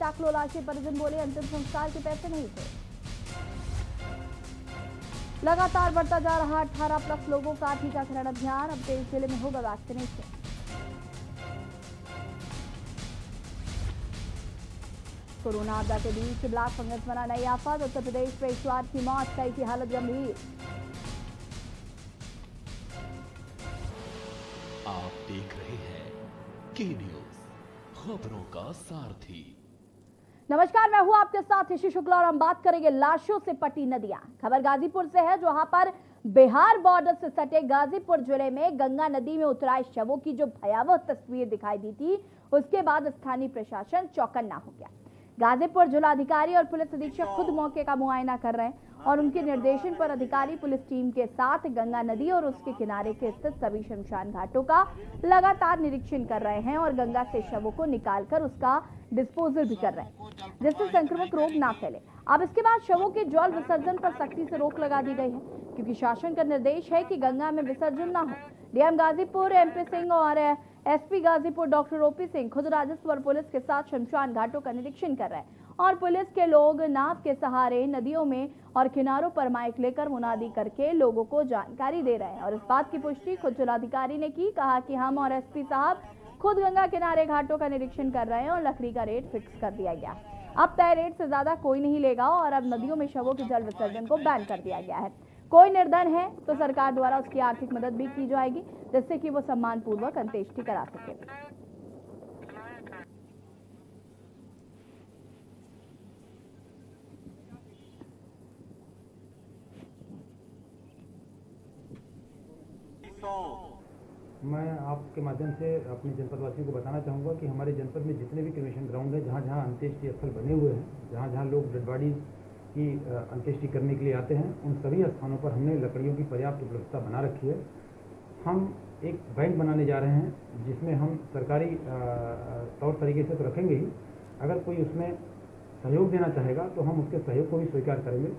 सैकड़ों लाशें, परिजन बोले अंतिम संस्कार के पैसे नहीं थे। लगातार बढ़ता जा रहा 18+ लोगों का टीकाकरण अभियान, अब 23 जिले में होगा वैक्सीनेशन। कोरोना आपदा के बीच ब्लैक फंगस बना नई आफत, उत्तर प्रदेश में एक युवक की मौत, कई की हालत गंभीर। आप देख रहे हैं के न्यूज, खबरों का सारथी। नमस्कार, मैं हूं आपके साथ ऋषि शुक्ला और हम बात करेंगे लाशों से पटी नदियां। खबर गाजीपुर से है, जहां पर बिहार बॉर्डर से सटे गाजीपुर जिले में गंगा नदी में उतराए शवों की जो भयावह तस्वीर दिखाई दी थी, उसके बाद स्थानीय प्रशासन चौकन्ना हो गया। गाजीपुर जिलाधिकारी और पुलिस अधीक्षक खुद मौके का मुआयना कर रहे हैं और उनके निर्देशन पर अधिकारी पुलिस टीम के साथ गंगा नदी और उसके किनारे के स्थित सभी शमशान घाटों का लगातार निरीक्षण कर रहे हैं और गंगा से शवों को निकालकर उसका डिस्पोजल भी कर रहे हैं, जिससे संक्रमक रोग ना फैले। अब इसके बाद शवों के जल विसर्जन पर सख्ती से रोक लगा दी गई है, क्योंकि शासन का निर्देश है कि गंगा में विसर्जन ना हो। डीएम गाजीपुर एमपी सिंह और SP Ghazipur doctor OP Singh खुद राजस्व और पुलिस के साथ शमशान घाटों का निरीक्षण कर रहे हैं और पुलिस के लोग नाव के सहारे नदियों में और किनारों पर माइक लेकर मुनादी करके लोगों को जानकारी दे रहे हैं। और इस बात की पुष्टि खुद जिलाधिकारी ने की, कहा कि हम और एसपी साहब खुद गंगा किनारे घाटों का निरीक्षण कर रहे हैं और लकड़ी का रेट फिक्स कर दिया गया। अब तय रेट से ज्यादा कोई नहीं लेगा और अब नदियों में शवों के जल विसर्जन को बैन कर दिया गया है। कोई निर्धन है तो सरकार द्वारा उसकी आर्थिक मदद भी की जाएगी, जिससे कि वो सम्मान पूर्वक अंत्येष्टि करा सके। मैं आपके माध्यम से अपने जनपदवासियों को बताना चाहूँगा कि हमारे जनपद में जितने भी क्रिमेशन ग्राउंड है, जहाँ जहाँ अंत्येष्टि स्थल बने हुए हैं, जहाँ जहाँ लोग डेड बॉडी की अंत्येष्टि करने के लिए आते हैं, उन सभी स्थानों पर हमने लकड़ियों की पर्याप्त उपलब्धता बना रखी है। हम एक बैंक बनाने जा रहे हैं, जिसमें हम सरकारी तौर तरीके से तो रखेंगे ही, अगर कोई उसमें सहयोग देना चाहेगा तो हम उसके सहयोग को भी स्वीकार करेंगे।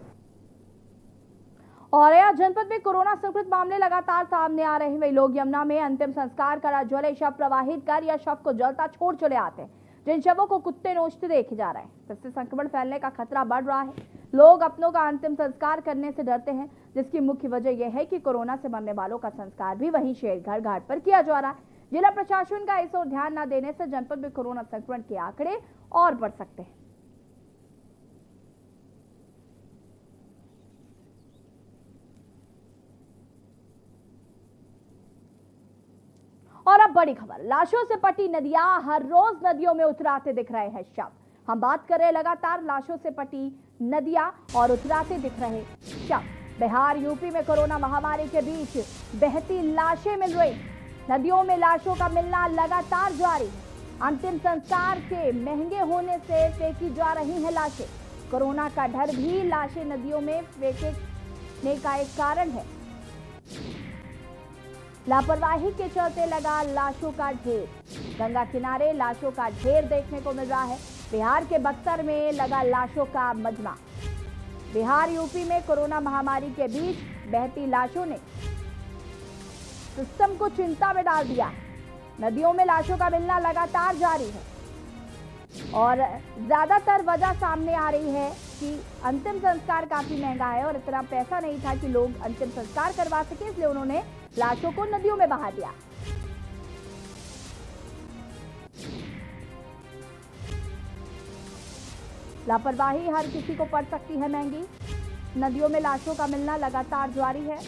औरैया जनपद में कोरोना संक्रमित मामले लगातार सामने आ रहे हैं। वही लोग यमुना में अंतिम संस्कार करा जले शव प्रवाहित कर या शव को जलता छोड़ चले आते हैं, जिन शवों को कुत्ते नोचते देखे जा रहे हैं, जिससे संक्रमण फैलने का खतरा बढ़ रहा है। लोग अपनों का अंतिम संस्कार करने से डरते हैं, जिसकी मुख्य वजह यह है कि कोरोना से मरने वालों का संस्कार भी वहीं शेरघर घाट पर किया जा रहा है। जिला प्रशासन का इस ओर ध्यान न देने से जनपद में कोरोना संक्रमण के आंकड़े और बढ़ सकते हैं। और अब बड़ी खबर, लाशों से पटी नदियां, हर रोज नदियों में उतराते दिख रहे हैं शव। हम बात कर रहे हैं लगातार लाशों से पटी नदियां और उतराते दिख रहे शव। बिहार यूपी में कोरोना महामारी के बीच बहती लाशें मिल रही, नदियों में लाशों का मिलना लगातार जारी है। अंतिम संस्कार के महंगे होने से फेंकी जा रही हैं लाशें। कोरोना का डर भी लाशें नदियों में फेंकने का एक कारण है। लापरवाही के चलते लगा लाशों का ढेर, गंगा किनारे लाशों का ढेर देखने को मिल रहा है। बिहार के बक्सर में लगा लाशों का मजमा। बिहार यूपी में कोरोना महामारी के बीच बहती लाशों ने सिस्टम को चिंता में डाल दिया। नदियों में लाशों का मिलना लगातार जारी है और ज्यादातर वजह सामने आ रही है कि अंतिम संस्कार काफी महंगा है और इतना पैसा नहीं था कि लोग अंतिम संस्कार करवा सके, इसलिए उन्होंने लाशों को नदियों में बहा दिया। लापरवाही हर किसी को पड़ सकती है महंगी। नदियों में लाशों का मिलना लगातार जारी है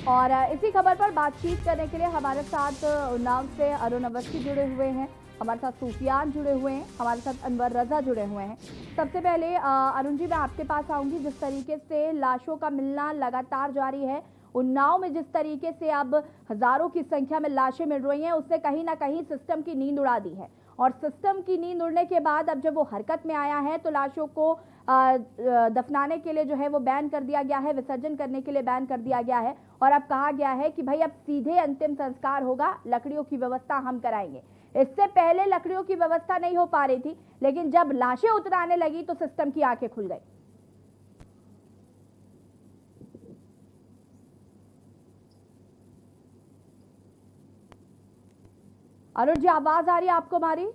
और इसी खबर पर बातचीत करने के लिए हमारे साथ उन्नाव से अरुण अवस्थी जुड़े हुए हैं, हमारे साथ सूफियान जुड़े हुए हैं, हमारे साथ अनवर रजा जुड़े हुए हैं। सबसे पहले अरुण जी, मैं आपके पास आऊंगी। जिस तरीके से लाशों का मिलना लगातार जारी है, उन्नाव में जिस तरीके से अब हजारों की संख्या में लाशें मिल रही हैं, उसने कहीं ना कहीं सिस्टम की नींद उड़ा दी है और सिस्टम की नींद उड़ने के बाद अब जब वो हरकत में आया है तो लाशों को दफनाने के लिए जो है वो बैन कर दिया गया है, विसर्जन करने के लिए बैन कर दिया गया है और अब कहा गया है कि भाई अब सीधे अंतिम संस्कार होगा, लकड़ियों की व्यवस्था हम कराएंगे। इससे पहले लकड़ियों की व्यवस्था नहीं हो पा रही थी, लेकिन जब लाशें उतराने लगी तो सिस्टम की आंखें खुल गई। अरुण जी, आवाज आ रही है आपको हमारी?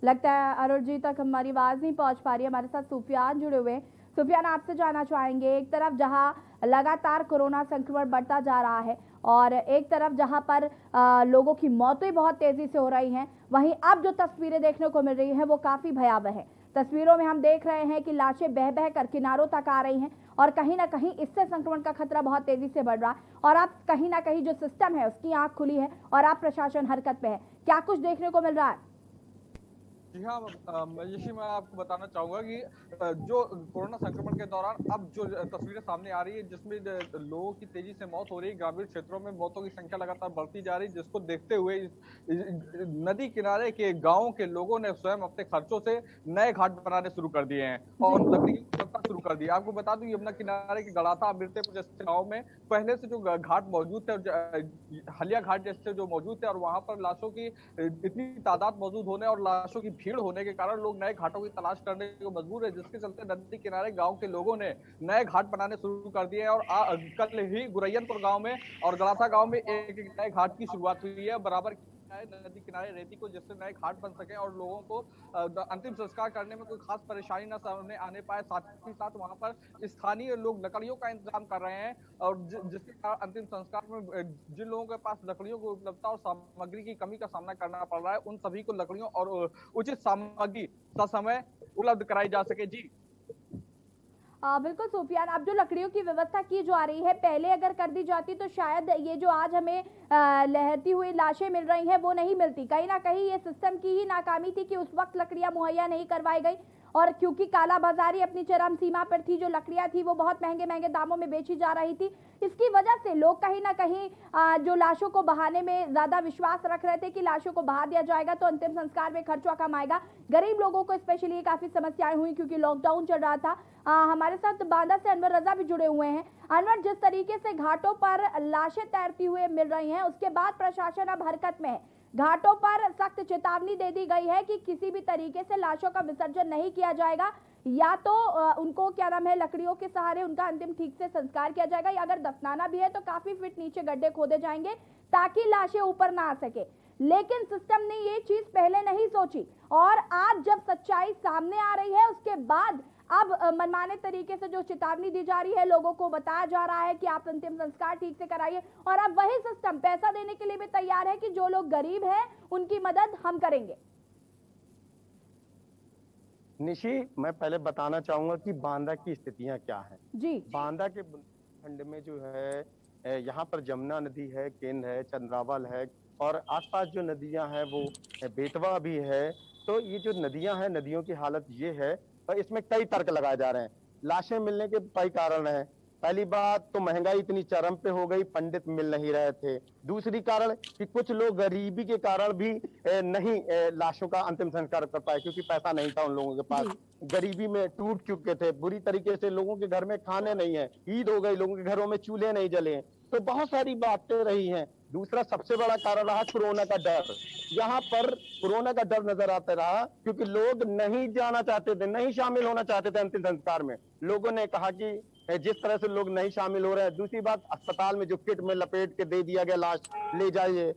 लगता है अरुण जी तक हमारी आवाज नहीं पहुंच पा रही है। हमारे साथ सुफियान जुड़े हुए हैं। सुफियान, आपसे जानना चाहेंगे, एक तरफ जहां लगातार कोरोना संक्रमण बढ़ता जा रहा है और एक तरफ जहां पर लोगों की मौतें बहुत तेजी से हो रही हैं, वहीं अब जो तस्वीरें देखने को मिल रही हैं वो काफी भयावह है। तस्वीरों में हम देख रहे हैं कि लाशें बह बह कर किनारों तक आ रही हैं और कहीं ना कहीं इससे संक्रमण का खतरा बहुत तेजी से बढ़ रहा है और अब कहीं ना कहीं जो सिस्टम है उसकी आंख खुली है और अब प्रशासन हरकत में है। क्या कुछ देखने को मिल रहा है? जी हाँ, यशी मैं आपको बताना चाहूंगा कि जो कोरोना संक्रमण के दौरान अब जो तस्वीरें सामने आ रही है जिसमें लोगों की तेजी से मौत हो रही है, ग्रामीण क्षेत्रों में मौतों की संख्या लगातार बढ़ती जा रही है, जिसको देखते हुए नदी किनारे के गांवों के लोगों ने स्वयं अपने खर्चों से नए घाट बनाने शुरू कर दिए हैं और लकड़ी की व्यवस्था शुरू कर दी है। आपको बता दूं, यमुना किनारे के गड़ाथा, अमृतपुर जैसे गाँव में पहले से जो घाट मौजूद थे, हलिया घाट जैसे जो मौजूद थे, और वहां पर लाशों की इतनी तादाद मौजूद होने और लाशों की भीड़ होने के कारण लोग नए घाटों की तलाश करने को मजबूर है, जिसके चलते नदी किनारे गांव के लोगों ने नए घाट बनाने शुरू कर दिए हैं। और कल ही गुरैयनपुर गांव में और गड़ाथा गांव में एक नए घाट की शुरुआत हुई है, बराबर नदी किनारे रेती को, जिससे नए घाट बन सके और लोगों को अंतिम संस्कार करने में कोई खास परेशानी न सामने आने पाए। साथ ही साथ वहां पर स्थानीय लोग लकड़ियों का इंतजाम कर रहे हैं और जिसके कारण अंतिम संस्कार में जिन लोगों के पास लकड़ियों की उपलब्धता और सामग्री की कमी का सामना करना पड़ रहा है, उन सभी को लकड़ियों और उचित सामग्री ससमय उपलब्ध कराई जा सके। जी बिल्कुल सुफियान, अब जो लकड़ियों की व्यवस्था की जा रही है, पहले अगर कर दी जाती तो शायद ये जो आज हमें लहरती हुई लाशें मिल रही हैं वो नहीं मिलती। कहीं ना कहीं ये सिस्टम की ही नाकामी थी कि उस वक्त लकड़ियां मुहैया नहीं करवाई गई और क्योंकि काला बाजारी अपनी चरम सीमा पर थी, जो लकड़ियां थी वो बहुत महंगे महंगे दामों में बेची जा रही थी। इसकी वजह से लोग कहीं ना कहीं जो लाशों को बहाने में ज्यादा विश्वास रख रहे थे कि लाशों को बहा दिया जाएगा तो अंतिम संस्कार में खर्चा कम आएगा। गरीब लोगों को स्पेशली काफी समस्याएं हुई क्योंकि लॉकडाउन चल रहा था। हमारे साथ बांदा से अनवर रजा भी जुड़े हुए हैं। अनवर, जिस तरीके से घाटों पर लाशें तैरती हुए मिल रही हैं, उसके बाद प्रशासन अब हरकत में है। घाटों पर सख्त चेतावनी दे दी गई है कि किसी भी तरीके से लाशों का विसर्जन नहीं किया जाएगा, या तो उनको क्या नाम है लकड़ियों के सहारे उनका अंतिम ठीक से संस्कार किया जाएगा, या अगर दफनाना भी है तो काफी फीट नीचे गड्ढे खोदे जाएंगे ताकि लाशें ऊपर ना आ सके। लेकिन सिस्टम ने ये चीज पहले नहीं सोची और आज जब सच्चाई सामने आ रही है उसके बाद अब मनमाने तरीके से जो चेतावनी दी जा रही है, लोगों को बताया जा रहा है कि आप अंतिम संस्कार ठीक से कराइए और अब वही सिस्टम पैसा देने के लिए भी तैयार है कि जो लोग गरीब हैं उनकी मदद हम करेंगे। निशी, मैं पहले बताना चाहूंगा कि बांदा की स्थितियां क्या हैं। जी, बांदा के खंड में जो है यहाँ पर जमुना नदी है, केंद्र है, चंद्रावल है और आसपास जो नदियां हैं वो बेतवा भी है। तो ये जो नदियां हैं, नदियों की हालत ये है, और इसमें कई तर्क लगाए जा रहे हैं। लाशें मिलने के कई कारण हैं। पहली बात तो महंगाई इतनी चरम पे हो गई, पंडित मिल नहीं रहे थे। दूसरी कारण कि कुछ लोग गरीबी के कारण भी नहीं लाशों का अंतिम संस्कार कर पाए क्योंकि पैसा नहीं था उन लोगों के पास। गरीबी में टूट चुके थे बुरी तरीके से, लोगों के घर में खाने नहीं है, ईद हो गई, लोगों के घरों में चूल्हे नहीं जले, तो बहुत सारी बातें रही हैं। दूसरा सबसे बड़ा कारण रहा कोरोना का डर। यहाँ पर कोरोना का डर नजर आता रहा क्योंकि लोग नहीं जाना चाहते थे, नहीं शामिल होना चाहते थे अंतिम संस्कार में। लोगों ने कहा कि जिस तरह से लोग नहीं शामिल हो रहे हैं। दूसरी बात, अस्पताल में जो किट में लपेट के दे दिया गया लाश ले जाइए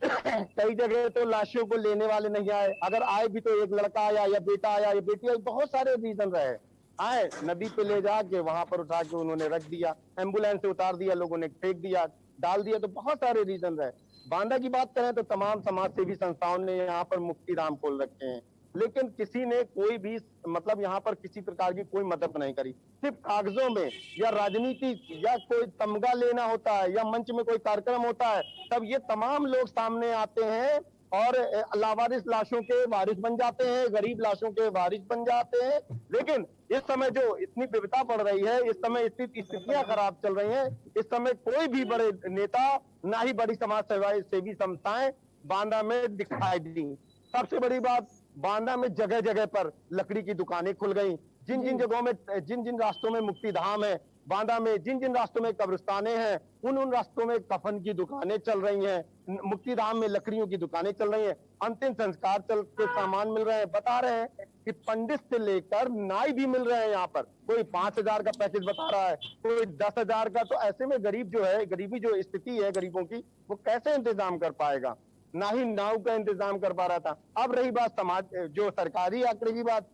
कई जगह तो लाशों को लेने वाले नहीं आए, अगर आए भी तो एक लड़का आया या बेटा आया या बेटी आई, बहुत सारे रीजन रहे। आए नदी पे ले जाके वहां पर उठा के उन्होंने रख दिया, एम्बुलेंस से उतार दिया, लोगों ने फेंक दिया, डाल दिया, तो बहुत सारे रीजन रहे। बांदा की बात करें तो तमाम समाज सेवी संस्थाओं ने यहाँ पर मुक्ति धाम खोल रखे हैं, लेकिन किसी ने कोई भी मतलब यहाँ पर किसी प्रकार की कोई मदद नहीं करी। सिर्फ कागजों में या राजनीति या कोई तमगा लेना होता है या मंच में कोई कार्यक्रम होता है तब ये तमाम लोग सामने आते हैं और लावारिस लाशों के वारिस बन जाते हैं, गरीब लाशों के वारिस बन जाते हैं। लेकिन इस समय जो इतनी विविधता बढ़ रही है, इस समय स्थितियां खराब चल रही हैं, इस समय कोई भी बड़े नेता ना ही बड़ी समाज सेवी संस्थाएं बांदा में दिखाई दी। सबसे बड़ी बात, बांदा में जगह जगह पर लकड़ी की दुकानें खुल गई। जिन जिन जगहों में, जिन जिन रास्तों में मुक्ति धाम है बांदा में जिन जिन रास्तों में कब्रिस्तानें हैं, उन रास्तों में कफन की दुकानें चल रही हैं, मुक्तिधाम में लकड़ियों की दुकानें चल रही हैं, अंतिम संस्कार चल के सामान मिल रहे हैं। बता रहे हैं कि पंडित से लेकर नाई भी मिल रहे हैं यहाँ पर। कोई 5,000 का पैकेज बता रहा है, कोई 10,000 का। तो ऐसे में गरीब जो है, गरीबी जो स्थिति है गरीबों की, वो कैसे इंतजाम कर पाएगा? ना ही नाव का इंतजाम कर पा रहा था। अब रही बात समाज जो सरकारी आंकड़े की बात,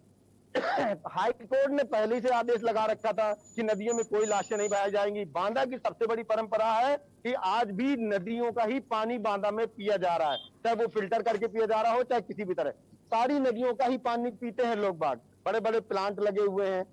हाई कोर्ट ने पहले से आदेश लगा रखा था कि नदियों में कोई लाशें नहीं बहाई जाएंगी। बांदा की सबसे बड़ी परंपरा है कि आज भी नदियों का ही पानी बांदा में पिया जा रहा है, चाहे वो फिल्टर करके पिया जा रहा हो, चाहे किसी भी तरह। सारी नदियों का ही पानी पीते हैं लोग बाग, बड़े बड़े प्लांट लगे हुए हैं।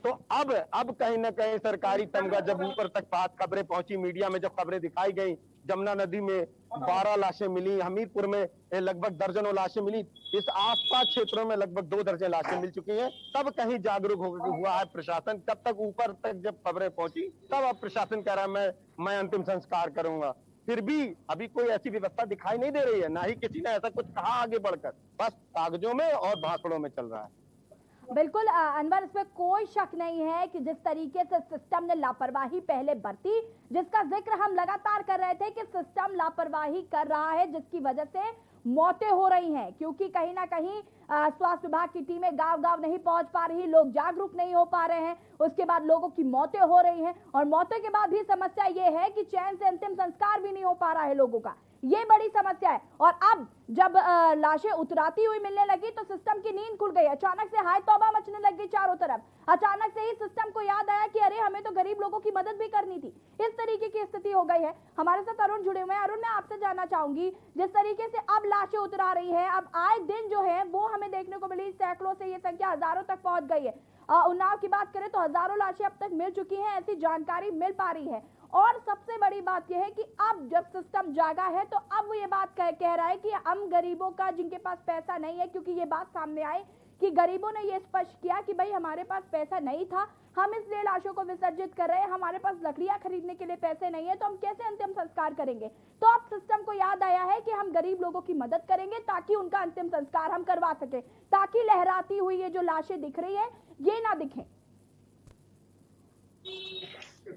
तो अब कहीं ना कहीं सरकारी तमगा जब ऊपर तक बात खबरें पहुंची, मीडिया में जब खबरें दिखाई गई, जमुना नदी में 12 लाशें मिली, हमीरपुर में लगभग दर्जनों लाशें मिली, इस आसपास क्षेत्रों में लगभग 2 दर्जन लाशें मिल चुकी हैं। तब कहीं जागरूक हुआ है प्रशासन। तब तक ऊपर तक जब खबरें पहुंची, तब अब प्रशासन कह रहा है मैं अंतिम संस्कार करूंगा। फिर भी अभी कोई ऐसी व्यवस्था दिखाई नहीं दे रही है, ना ही किसी ने ऐसा कुछ कहा आगे बढ़कर, बस कागजों में और भाषणों में चल रहा है। बिल्कुल अनवर, इसमें कोई शक नहीं है कि जिस तरीके से सिस्टम ने लापरवाही पहले बरती, जिसका जिक्र हम लगातार कर रहे थे कि सिस्टम लापरवाही कर रहा है, जिसकी वजह से मौतें हो रही हैं, क्योंकि कहीं ना कहीं स्वास्थ्य विभाग की टीमें गांव-गांव नहीं पहुंच पा रही, लोग जागरूक नहीं हो पा रहे हैं, उसके बाद लोगों की मौतें हो रही हैं, और मौतों के बाद भी समस्या ये है कि चैन से अंतिम संस्कार भी नहीं हो पा रहा है लोगों का। ये बड़ी समस्या है। और अब जब लाशें उतराती हुई मिलने लगी तो सिस्टम की नींद खुल गई। अचानक से हाय तौबा मचने लग गई चारों तरफ। अचानक से ही सिस्टम को याद आया कि अरे हमें तो गरीब लोगों की मदद भी करनी थी। इस तरीके की स्थिति हो गई है। हमारे साथ अरुण जुड़े हुए हैं। अरुण, मैं आपसे जानना चाहूंगी, जिस तरीके से अब लाशें उतरा रही है, अब आए दिन जो है वो हमें देखने को मिली, सैकड़ों से ये संख्या हजारों तक पहुंच गई है। उन्नाव की बात करें तो हजारों लाशें अब तक मिल चुकी हैं, ऐसी जानकारी मिल पा रही है। और सबसे बड़ी बात यह है कि अब जब सिस्टम जागा है तो अब वो ये बात कह रहा है कि हम गरीबों का, जिनके पास पैसा नहीं है, क्योंकि ये बात सामने आई कि गरीबों ने ये स्पष्ट किया कि भाई हमारे पास पैसा नहीं था, हम इसलिए लाशों को विसर्जित कर रहे हैं, हमारे पास लकड़ियां खरीदने के लिए पैसे नहीं है, तो हम कैसे अंतिम संस्कार करेंगे। तो अब सिस्टम को याद आया है कि हम गरीब लोगों की मदद करेंगे ताकि उनका अंतिम संस्कार हम करवा सके, ताकि लहराती हुई ये जो लाशें दिख रही है ये ना दिखें।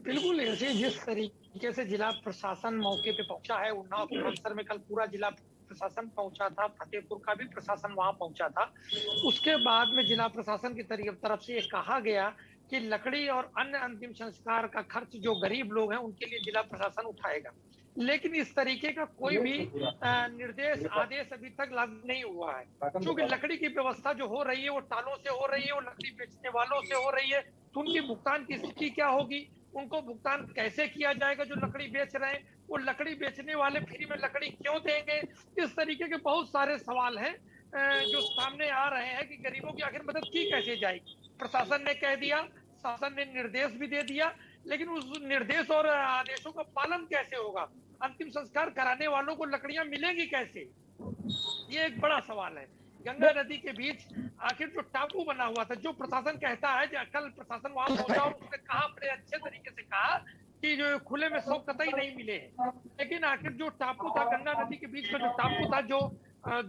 बिल्कुल ऐसे जिस तरीके से जिला प्रशासन मौके पे पहुंचा है, उन्नाव के परिसर में कल पूरा जिला प्रशासन पहुंचा था, फतेहपुर का भी प्रशासन वहां पहुंचा था। उसके बाद में जिला प्रशासन की तरफ से ये कहा गया कि लकड़ी और अन्य अंतिम संस्कार का खर्च जो गरीब लोग हैं उनके लिए जिला प्रशासन उठाएगा। लेकिन इस तरीके का कोई भी निर्देश आदेश अभी तक लागू नहीं हुआ है, क्योंकि लकड़ी की व्यवस्था जो हो रही है वो तालों से हो रही है, वो लकड़ी बेचने वालों से हो रही है। तो उनकी भुगतान की स्थिति क्या होगी, उनको भुगतान कैसे किया जाएगा जो लकड़ी बेच रहे हैं, वो लकड़ी बेचने वाले फ्री में लकड़ी क्यों देंगे। इस तरीके के बहुत सारे सवाल हैं जो सामने आ रहे हैं कि गरीबों की आखिर मदद की कैसे जाएगी। प्रशासन ने कह दिया, शासन ने निर्देश भी दे दिया, लेकिन उस निर्देश और आदेशों का पालन कैसे होगा, अंतिम संस्कार कराने वालों को लकड़ियां मिलेंगी कैसे, ये एक बड़ा सवाल है। गंगा नदी के बीच आखिर जो टापू बना हुआ था, जो प्रशासन कहता है, जो कल प्रशासन वहां पहुंचा और उसने कहा, बड़े अच्छे तरीके से कहा कि जो खुले में शव कतई नहीं मिले हैं, लेकिन आखिर जो टापू था गंगा नदी के बीच का, जो टापू था, जो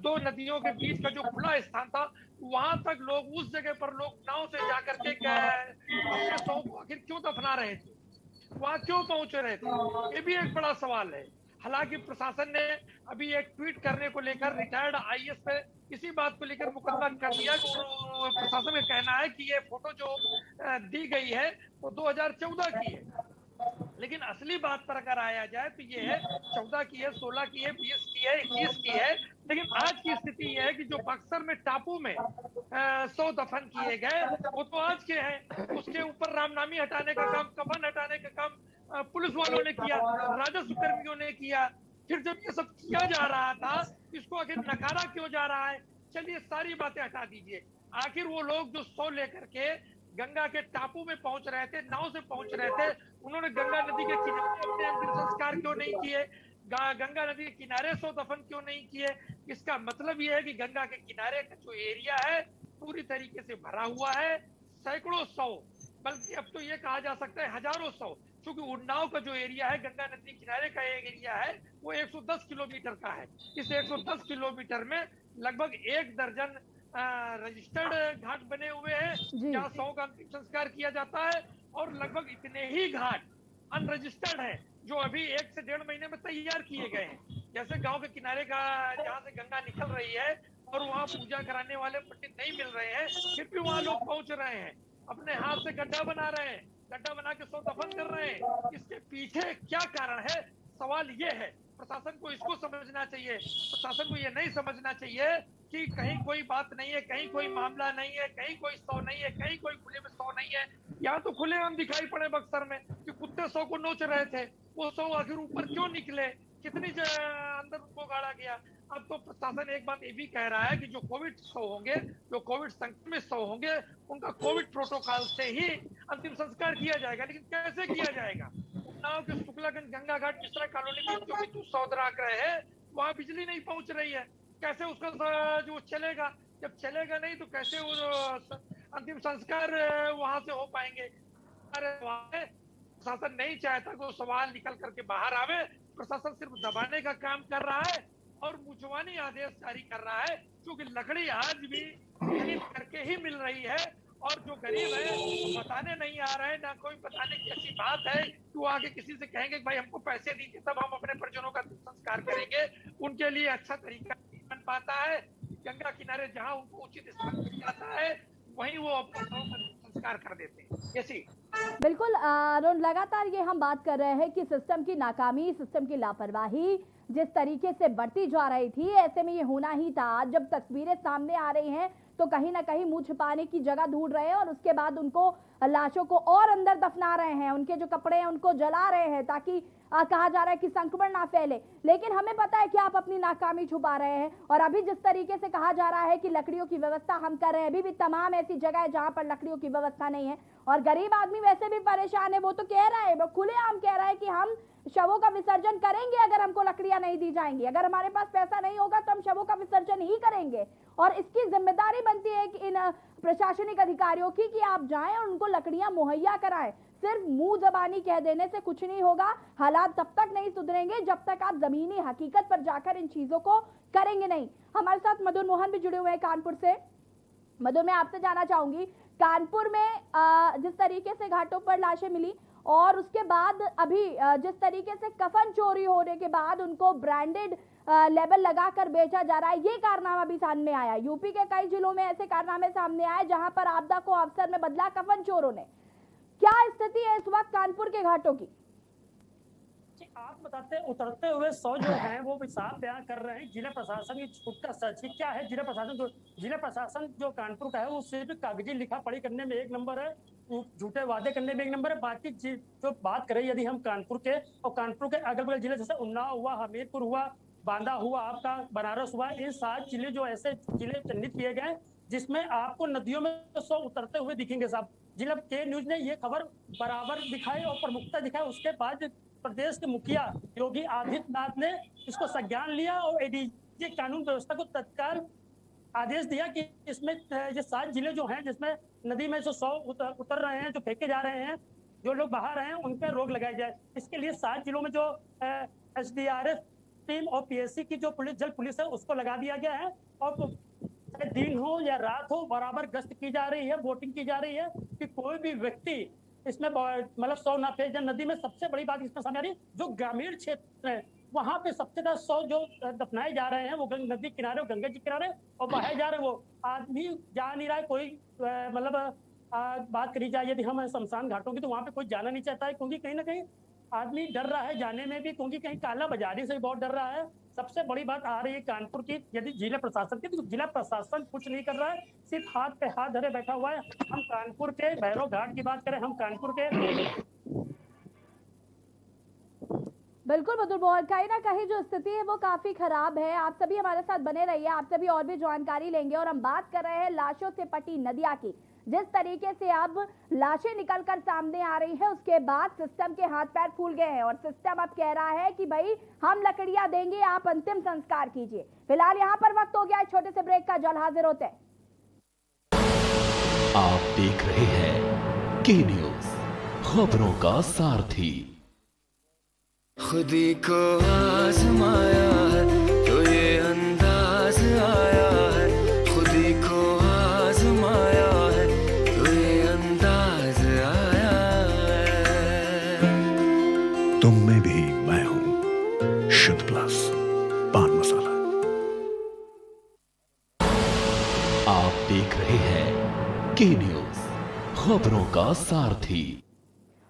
2 नदियों के बीच का जो खुला स्थान था, वहां तक लोग, उस जगह पर लोग नाव से जाकर के अपने शव को आखिर क्यों दफना रहे थे, वहां क्यों पहुंच रहे थे, ये भी एक बड़ा सवाल है। हालांकि प्रशासन ने अभी एक ट्वीट करने को लेकर रिटायर्ड आईएएस पे इसी बात को लेकर मुकदमा कर दिया। प्रशासन का कहना है कि ये फोटो जो दी गई है वो 2014 की है, लेकिन असली बात पर अगर आया जाए तो ये है 14 की है, 16 की है, 20 की है, 21 की है। लेकिन आज की स्थिति ये है कि जो बक्सर में टापू में 100 दफन किए गए वो तो आज के हैं। उसके ऊपर रामनामी हटाने का काम, कफन हटाने का काम पुलिस वालों ने किया, राजस्व कर्मियों ने किया। फिर जब ये सब किया जा रहा था, इसको आखिर नकारा क्यों जा रहा है। चलिए सारी बातें हटा दीजिए, आखिर वो लोग जो 100 लेकर के गंगा के टापू में पहुंच रहे थे, नाव से पहुंच रहे थे, उन्होंने गंगा नदी के किनारे अपने अंतिम संस्कार क्यों नहीं किए, गंगा नदी के किनारे 100 दफन क्यों नहीं किए। इसका मतलब यह है कि गंगा के किनारे का जो एरिया है पूरी तरीके से भरा हुआ है, सैकड़ों 100, बल्कि अब तो ये कहा जा सकता है हजारों 100, क्योंकि उन्नाव का जो एरिया है, गंगा नदी किनारे का एक एरिया है, वो 110 किलोमीटर का है। इस 110 किलोमीटर में लगभग 1 दर्जन रजिस्टर्ड घाट बने हुए हैं जहाँ 100 का अंतिम संस्कार किया जाता है। और लगभग इतने ही घाट अनरजिस्टर्ड हैं जो अभी 1 से 1.5 महीने में तैयार किए गए हैं। जैसे गांव के किनारे का जहाँ से गंगा निकल रही है और वहाँ पूजा कराने वाले पंडित नहीं मिल रहे हैं, फिर भी वहाँ लोग पहुंच रहे हैं, अपने हाथ से गड्ढा बना रहे हैं, गड्ढा बना के सौ दफन कर रहे हैं। इसके पीछे क्या कारण है? सवाल ये है। प्रशासन को इसको समझना चाहिए। प्रशासन को ये नहीं समझना चाहिए कि कहीं कोई बात नहीं है, कहीं कोई मामला नहीं है, कहीं कोई 100 नहीं है, कहीं कोई खुले में 100 नहीं है। यहाँ तो खुले हम दिखाई पड़े बक्सर में कि कुत्ते 100 को नोच रहे थे, वो 100 आखिर ऊपर क्यों निकले, कितनी अंदर उनको गाड़ा गया। अब तो प्रशासन एक बात ये भी कह रहा है कि जो कोविड 100 होंगे, जो कोविड संक्रमित 100 होंगे, उनका कोविड प्रोटोकॉल से ही अंतिम संस्कार किया जाएगा। लेकिन कैसे किया जाएगा? उन्नाव के शुक्लागंज गंगा घाट मिश्रा कॉलोनी में जो विद्युत सौदरा रहे हैं, वहाँ बिजली नहीं पहुंच रही है। कैसे उसका जो चलेगा? जब चलेगा नहीं तो कैसे वो अंतिम संस्कार वहां से हो पाएंगे? अरे प्रशासन नहीं चाहता कि वो सवाल निकल करके बाहर आवे। प्रशासन सिर्फ दबाने का काम कर रहा है और मुजवानी आदेश जारी कर रहा है, क्योंकि लकड़ी आज भी खरीद करके ही मिल रही है और जो गरीब है वो बताने नहीं आ रहे हैं। ना कोई बताने की ऐसी बात है कि वो आगे किसी से कहेंगे भाई हमको पैसे दीजिए तब हम अपने परिजनों का संस्कार करेंगे। उनके लिए अच्छा तरीका बन पाता है। गंगा किनारे जहाँ उनको उचित स्थान मिल जाता है वहीं वो अपना संस्कार कर देते हैं। जैसी बिल्कुल अरुण, लगातार ये हम बात कर रहे हैं कि सिस्टम की नाकामी, सिस्टम की लापरवाही जिस तरीके से बढ़ती जा रही थी, ऐसे में ये होना ही था। आज जब तस्वीरें सामने आ रही हैं तो कहीं ना कहीं मुंह छिपाने की जगह ढूंढ रहे हैं और उसके बाद उनको लाशों को और अंदर दफना रहे हैं, उनके जो कपड़े हैं उनको जला रहे हैं ताकि कहा जा रहा है कि संक्रमण ना फैले। लेकिन हमें पता है कि आप अपनी नाकामी छुपा रहे हैं। और अभी जिस तरीके से कहा जा रहा है कि लकड़ियों की व्यवस्था हम कर रहे हैं, अभी भी तमाम ऐसी जगह है जहां पर लकड़ियों की व्यवस्था नहीं है और गरीब आदमी वैसे भी परेशान है। वो तो कह रहा है, वो खुलेआम कह रहा है कि हम शवों का विसर्जन करेंगे अगर हमको लकड़ियां नहीं दी जाएंगी, अगर हमारे पास पैसा नहीं होगा तो हम शवों का विसर्जन ही करेंगे। और इसकी जिम्मेदारी बनती है कि इन प्रशासनिक अधिकारियों की कि आप जाएं और उनको लकड़ियां मुहैया कराएं। सिर्फ मुंह जबानी कह देने से कुछ नहीं होगा। हालात तब तक नहीं सुधरेंगे जब तक आप जमीनी हकीकत पर जाकर इन चीजों को करेंगे नहीं। हमारे साथ मधुर मोहन भी जुड़े हुए हैं कानपुर से। मधुर, मैं आपसे जानना चाहूंगी, कानपुर में जिस तरीके से घाटों पर लाशें मिली और उसके बाद अभी जिस तरीके से कफन चोरी होने के बाद उनको ब्रांडेड लेबल लगाकर बेचा जा रहा है, ये कारनामा भी सामने आया। यूपी के कई जिलों में ऐसे कारनामे सामने आए जहां पर आपदा को अवसर में बदला कफन चोरों ने। क्या स्थिति है इस वक्त कानपुर के घाटों की? आप बताते उतरते हुए 100 जो है वो साफ बयान कर रहे हैं। जिला प्रशासन की छूट का सच ही क्या है? जिला प्रशासन जो कानपुर का है वो सिर्फ कागजी लिखा पढ़ी करने में एक नंबर है, झूठे वादे करने में एक नंबर है। बाकी जो बात करें यदि हम कानपुर के और कानपुर के अगल बगल जिले जैसे उन्नाव हुआ, हमीरपुर हुआ, बांदा हुआ, आपका बनारस हुआ, इन 7 जिले जो ऐसे जिले चिन्हित किए गए जिसमें आपको नदियों में 100 उतरते हुए दिखेंगे। साहब जिला के न्यूज ने ये खबर बराबर दिखाई और प्रमुखता दिखाई। उसके बाद प्रदेश के मुखिया योगी आदित्यनाथ ने इसको संज्ञान लिया और एडीजी कानून व्यवस्था को तत्काल आदेश दिया कि इसमें ये 7 जिले जो हैं जिसमें नदी में जो 100 उतर रहे हैं, जो फेंके जा रहे हैं, जो लोग बाहर रहे हैं, उन पर रोक लगाई जाए। इसके लिए 7 जिलों में जो SDRF टीम और PSC की जो जल पुलिस है उसको लगा दिया गया है और दिन हो या रात हो बराबर गश्त की जा रही है, वोटिंग की जा रही है कि कोई भी व्यक्ति इसमें मतलब 100 ना फेंक जाए नदी में। सबसे बड़ी बात इसमें सामने आ रही है, जो ग्रामीण क्षेत्र है वहां पे सबसे ज्यादा 100 जो दफनाए जा रहे हैं वो नदी किनारे, गंगा जी किनारे और बहाए जा रहे हैं। वो आदमी जा नहीं रहा है। कोई मतलब बात करी जाए यदि हम शमशान घाटों की तो वहां पे कोई जाना नहीं चाहता है, क्योंकि कहीं ना कहीं आदमी डर रहा है जाने में भी, क्योंकि कहीं काला बाजारी से बहुत डर रहा है। सबसे बड़ी बात आ रही है कानपुर की, यदि जिला प्रशासन की, तो जिला प्रशासन कुछ नहीं कर रहा है, सिर्फ हाथ पे हाथ धरे बैठा हुआ है। हम कानपुर के भैरव घाट की बात करें, हम कानपुर के बिल्कुल मधुर मोहन, कहीं ना कहीं जो स्थिति है वो काफी खराब है। आप सभी हमारे साथ बने रहिए, आप सभी और भी जानकारी लेंगे। और हम बात कर रहे हैं लाशों से पटी नदिया की। जिस तरीके से अब लाशें निकलकर सामने आ रही है उसके बाद सिस्टम के हाथ पैर फूल गए हैं और सिस्टम अब कह रहा है कि भाई हम लकड़ियां देंगे, आप अंतिम संस्कार कीजिए। फिलहाल यहाँ पर वक्त हो गया एक छोटे से ब्रेक का, जल्द हाजिर होते हैं। आप देख रहे हैं के न्यूज, खबरों का सारथी। खुदी को आजमाया है तो ये अंदाज आया है, खुदी को आजमाया है तो ये अंदाज आया शुद्ध प्लस पान मसाला। आप देख रहे हैं के न्यूज, खबरों का सारथी।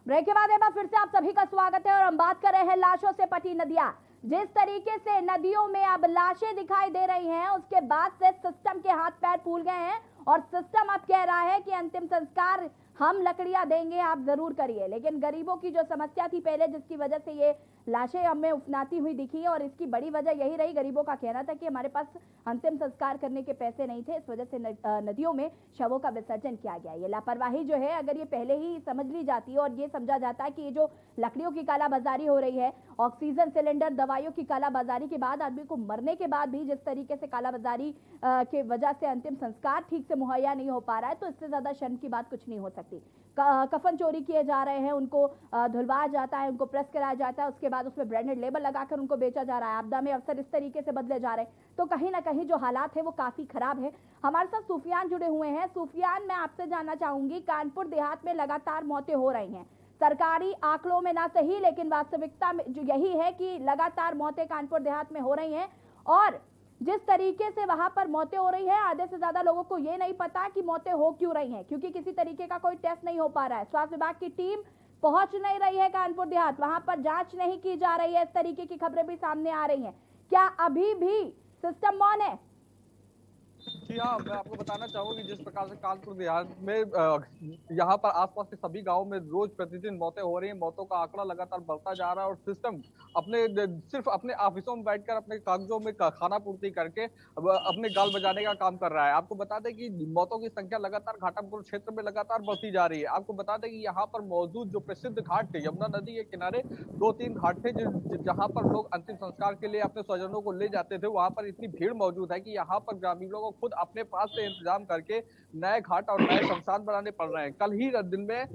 ब्रेक के बाद एक बार फिर से आप सभी का स्वागत है और हम बात कर रहे हैं लाशों से पटी नदियां। जिस तरीके से नदियों में अब लाशें दिखाई दे रही हैं, उसके बाद से सिस्टम के हाथ पैर फूल गए हैं और सिस्टम अब कह रहा है कि अंतिम संस्कार हम लकड़ियां देंगे, आप जरूर करिए। लेकिन गरीबों की जो समस्या थी पहले, जिसकी वजह से ये लाशें हमें उफनाती हुई दिखी और इसकी बड़ी वजह यही रही, गरीबों का कहना था कि हमारे पास अंतिम संस्कार करने के पैसे नहीं थे, इस वजह से नदियों में शवों का विसर्जन किया गया। ये लापरवाही जो है, अगर ये पहले ही समझ ली जाती और ये समझा जाता कि ये जो लकड़ियों की कालाबाजारी हो रही है, ऑक्सीजन सिलेंडर, दवाइयों की कालाबाजारी के बाद, आदमी को मरने के बाद भी जिस तरीके से कालाबाजारी के वजह से अंतिम संस्कार ठीक से मुहैया नहीं हो पा रहा है, तो इससे ज्यादा शर्म की बात कुछ नहीं हो सकती। कफन चोरी किए जा रहे हैं, उनको धुलवाया जाता है, उनको प्रेस कराया जाता है, उसके बाद उसमें ब्रांडेड लेबल लगाकर उनको बेचा जा रहा है। आपदा में अफसर इस तरीके से बदले जा रहे हैं, तो कहीं ना कहीं जो हालात है वो काफी खराब है। हमारे साथ सूफियान जुड़े हुए हैं। सूफियान, मैं आपसे जानना चाहूंगी, कानपुर देहात में लगातार मौतें हो रही हैं, सरकारी आंकड़ों में ना सही, लेकिन वास्तविकता में जो यही है कि लगातार मौतें कानपुर देहात में हो रही हैं और जिस तरीके से वहां पर मौतें हो रही है, आधे से ज्यादा लोगों को ये नहीं पता कि मौतें हो क्यों रही हैं, क्योंकि किसी तरीके का कोई टेस्ट नहीं हो पा रहा है। स्वास्थ्य विभाग की टीम पहुंच नहीं रही है कानपुर देहात, वहां पर जांच नहीं की जा रही है, इस तरीके की खबरें भी सामने आ रही हैं। क्या अभी भी सिस्टम मौन है? जी हाँ, मैं आपको बताना चाहूंगा कि जिस प्रकार से कानपुर देहात में यहाँ पर आसपास के सभी गांवों में रोज प्रतिदिन मौतें हो रही हैं, मौतों का आंकड़ा लगातार बढ़ता जा रहा है और सिस्टम सिर्फ अपने ऑफिसों में बैठकर अपने कागजों में खाना पूर्ति करके अपने गाल बजाने का काम कर रहा है। आपको बता दें कि मौतों की संख्या लगातार घाटमपुर क्षेत्र में लगातार बढ़ती जा रही है। आपको बता दें कि यहाँ पर मौजूद जो प्रसिद्ध घाट थे, यमुना नदी के किनारे 2-3 घाट थे जहाँ पर लोग अंतिम संस्कार के लिए अपने स्वजनों को ले जाते थे। वहां पर इतनी भीड़ मौजूद है कि यहाँ पर ग्रामीणों को खुद अपने पास से इंतजाम करके नए घाट और नए शमशान बनाने पड़ रहे हैं। कल ही दिन में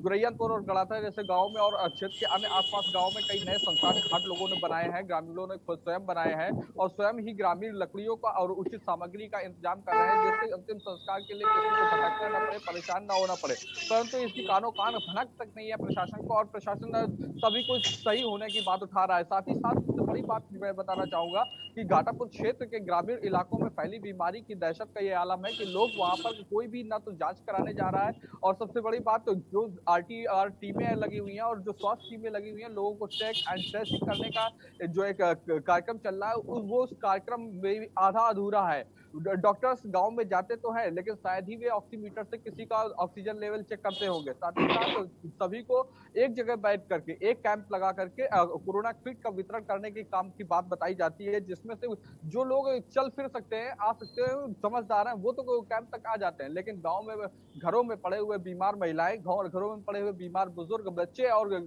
गुरैयनपुर और गड़ाथा जैसे गांव में और क्षेत्र के अन्य आसपास गांव में कई नए शमशान घाट लोगों ने बनाए हैं, ग्रामीणों ने खुद स्वयं बनाए हैं और स्वयं ही ग्रामीण लकड़ियों का और उचित सामग्री का इंतजाम कर रहे हैं, जिससे अंतिम संस्कार के लिए किसी को भटकना न पड़े, परेशान न होना पड़े। परंतु इसकी कानो कान भनक तक नहीं है प्रशासन को और प्रशासन सभी कुछ सही होने की बात उठा रहा है। साथ ही साथ सबसे बड़ी बात मैं बताना चाहूंगा कि घाटापुर क्षेत्र के ग्रामीण इलाकों में फैली बीमारी की दहशत का ये आलम है कि लोग वहां पर कोई भी ना तो जांच कराने जा रहा है और सबसे बड़ी बात तो जो आरटीआर टीमें लगी हुई हैं और जो स्वास्थ्य टीमें लगी हुई हैं, लोगों को चेक एंड ट्रेसिंग करने का जो एक कार्यक्रम चल रहा है, वो उस कार्यक्रम में आधा अधूरा है। डॉक्टर्स गांव में जाते तो हैं, लेकिन शायद ही वे ऑक्सीमीटर से किसी का ऑक्सीजन लेवल चेक करते होंगे। साथ ही साथ सभी को एक जगह बैठ करके एक कैंप लगा करके कोरोना किट का वितरण करने के काम की बात बताई जाती है, जिसमें से जो लोग चल फिर सकते हैं, आ सकते हैं, समझदार हैं, वो तो कैंप तक आ जाते हैं। लेकिन गांव में घरों में पड़े हुए बीमार महिलाएं, घरों में पड़े हुए बीमार बुजुर्ग, बच्चे और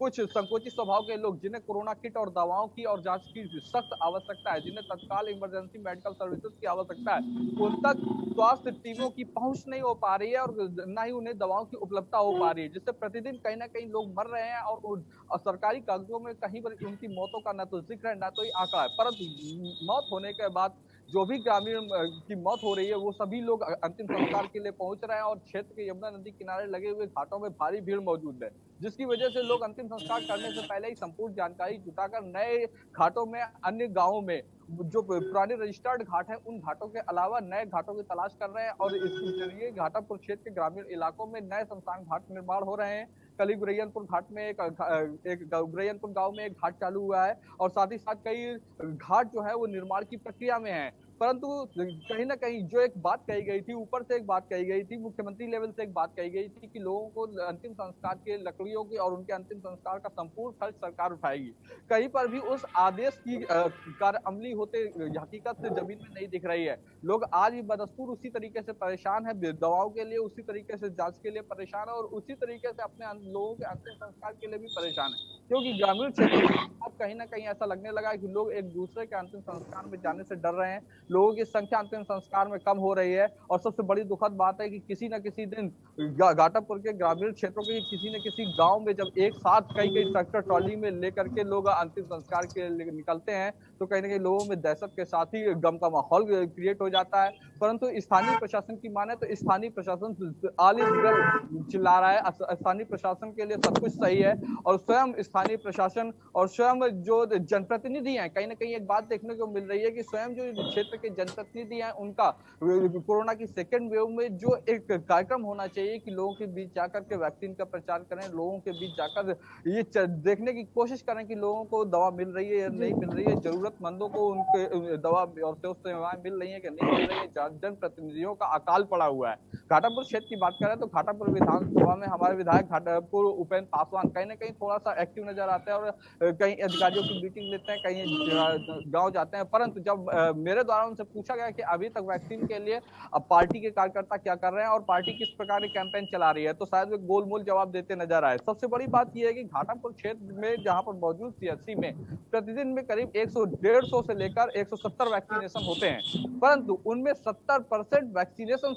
कुछ संकोची स्वभाव के लोग जिन्हें कोरोना किट और दवाओं की और जांच की सख्त आवश्यकता है, जिन्हें तत्काल इमरजेंसी मेडिकल सर्विसेज की आवश्यकता है, उन तक स्वास्थ्य टीमों की पहुंच नहीं हो पा रही है और न ही उन्हें दवाओं की उपलब्धता हो पा रही है, जिससे प्रतिदिन कहीं ना कहीं लोग मर रहे हैं और सरकारी कागजों में कहीं पर उनकी मौतों का न तो जिक्र है, न तो ही आंकड़ा है। परंतु मौत होने के बाद जो भी ग्रामीण की मौत हो रही है, वो सभी लोग अंतिम संस्कार के लिए पहुंच रहे हैं और क्षेत्र के यमुना नदी किनारे लगे हुए घाटों में भारी भीड़ मौजूद है, जिसकी वजह से लोग अंतिम संस्कार करने से पहले ही संपूर्ण जानकारी जुटाकर नए घाटों में, अन्य गांवों में जो पुराने रजिस्टर्ड घाट हैं, उन घाटों के अलावा नए घाटों की तलाश कर रहे हैं और इसके जरिए घाटापुर क्षेत्र के ग्रामीण इलाकों में नए शमशान घाट निर्माण हो रहे हैं। कल ही गुरैयनपुर घाट में एक गुरैयनपुर गांव में एक घाट चालू हुआ है और साथ ही साथ कई घाट जो है वो निर्माण की प्रक्रिया में है। परंतु कहीं ना कहीं जो एक बात कही गई थी, ऊपर से एक बात कही गई थी, मुख्यमंत्री लेवल से एक बात कही गई थी कि लोगों को अंतिम संस्कार के लकड़ियों की और उनके अंतिम संस्कार का संपूर्ण खर्च सरकार उठाएगी। कहीं पर भी उस आदेश की कार्य अमली होते हकीकत से जमीन में नहीं दिख रही है। लोग आज भी बदस्तूर उसी तरीके से परेशान है, दवाओं के लिए उसी तरीके से जांच के लिए परेशान है और उसी तरीके से अपने लोगों के अंतिम संस्कार के लिए भी परेशान है, क्योंकि ग्रामीण क्षेत्र में अब कहीं ना कहीं ऐसा लगने लगा है कि लोग एक दूसरे के अंतिम संस्कार में जाने से डर रहे हैं, लोगों की संख्या अंतिम संस्कार में कम हो रही है और सबसे बड़ी दुखद बात है कि किसी न किसी दिन घाटापुर के ग्रामीण क्षेत्रों के किसी न किसी गांव में जब एक साथ कई ट्रैक्टर ट्रॉली में लेकर के लोग अंतिम संस्कार के लिए निकलते हैं, तो कहीं ना कहीं लोगों में दहशत के साथ ही गम का माहौल क्रिएट हो जाता है। परंतु स्थानीय प्रशासन की माने तो स्थानीय प्रशासन आलिस चिल्ला रहा है, स्थानीय प्रशासन के लिए सब कुछ सही है और स्वयं स्थानीय प्रशासन और स्वयं जो जनप्रतिनिधि हैं, कहीं ना कहीं एक बात देखने को मिल रही है कि स्वयं जो क्षेत्र के जनप्रतिनिधि हैं उनका कोरोना की सेकेंड वेव में जो एक कार्यक्रम होना चाहिए कि लोगों के बीच जाकर के वैक्सीन का प्रचार करें, लोगों के बीच जाकर ये देखने की कोशिश करें कि लोगों को दवा मिल रही है या नहीं मिल रही है, जरूरतमंदों को उनके दवा और सेवाएं मिल रही है कि नहीं मिल रही है। जनप्रतिनिधियों का अकाल पड़ा हुआ है। घाटापुर क्षेत्र की बात करें तो घाटापुर विधानसभा में हमारे विधायक घाटापुर उपेंद्र पासवान कहीं ना कहीं थोड़ा सा एक्टिव नजर आते हैं और कई अधिकारियों की मीटिंग लेते हैं, कहीं गांव जाते हैं। परंतु जब मेरे द्वारा उनसे पूछा गया कि अभी तक वैक्सीन के लिए अब पार्टी के कार्यकर्ता क्या कर रहे हैं और पार्टी किस प्रकार की कैंपेन चला रही है, तो शायद वे गोलमोल जवाब देते नजर आए। सबसे बड़ी बात यह है कि घाटापुर क्षेत्र में जहां पर मौजूद सीएचसी में प्रतिदिन में करीब 100-150 से लेकर 170 वैक्सीनेशन होते हैं, परंतु उनमें 70% वैक्सीनेशन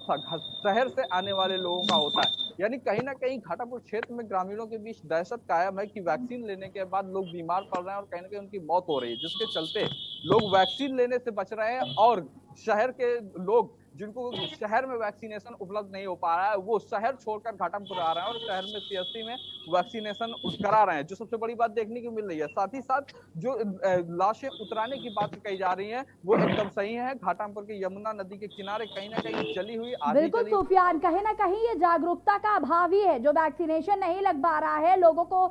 शहर से आने वाले लोगों का होता है। यानी कहीं ना कहीं घाटापुर क्षेत्र में ग्रामीणों के बीच दहशत कायम है कि वैक्सीन लेने के बाद लोग बीमार पड़ रहे हैं और कहीं ना कहीं उनकी मौत हो रही है, जिसके चलते लोग वैक्सीन लेने से बच रहे हैं और शहर के लोग जिनको शहर में वैक्सीनेशन उपलब्ध नहीं हो पा रहा है वो शहर छोड़कर घाटापुर आ रहे हैं और शहर में सीएचसी में वैक्सीनेशन करा रहे हैं, जो सबसे बड़ी बात देखने को मिल रही है। साथ ही साथ जो लाशें उतराने की बात कही जा रही है वो एकदम सही है। घाटापुर के यमुना नदी के किनारे कहीं ना कहीं जली हुई बिल्कुल सुफियान, कहीं ना कहीं ये जागरूकता का अभाव ही है। जो वैक्सीनेशन नहीं लग पा रहा है, लोगों को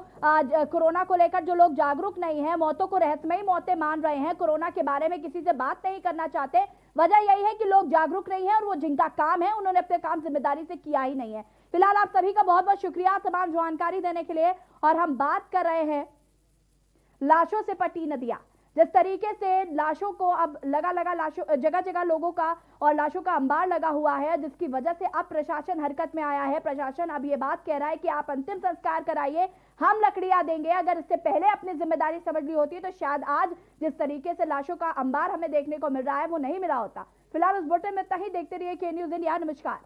कोरोना को लेकर जो लोग जागरूक नहीं है, मौतों को रहस्यमयी मौतें मान रहे हैं, कोरोना के बारे में किसी से बात नहीं करना चाहते, वजह यही है कि लोग जागरूक नहीं है और वो जिनका काम है उन्होंने अपने काम जिम्मेदारी से किया ही नहीं है। फिलहाल आप सभी का बहुत बहुत शुक्रिया तमाम जानकारी देने के लिए। और हम बात कर रहे हैं लाशों से पटी नदियां। जिस तरीके से लाशों को अब लाशों जगह जगह लोगों का और लाशों का अंबार लगा हुआ है, जिसकी वजह से अब प्रशासन हरकत में आया है। प्रशासन अब ये बात कह रहा है कि आप अंतिम संस्कार कराइए, हम लकड़ियां देंगे। अगर इससे पहले अपनी जिम्मेदारी समझ ली होती तो शायद आज जिस तरीके से लाशों का अंबार हमें देखने को मिल रहा है वो नहीं मिला होता। फिलहाल उस बुलेटिन में इतना ही। देखते रहिए के न्यूज़ इंडिया। नमस्कार।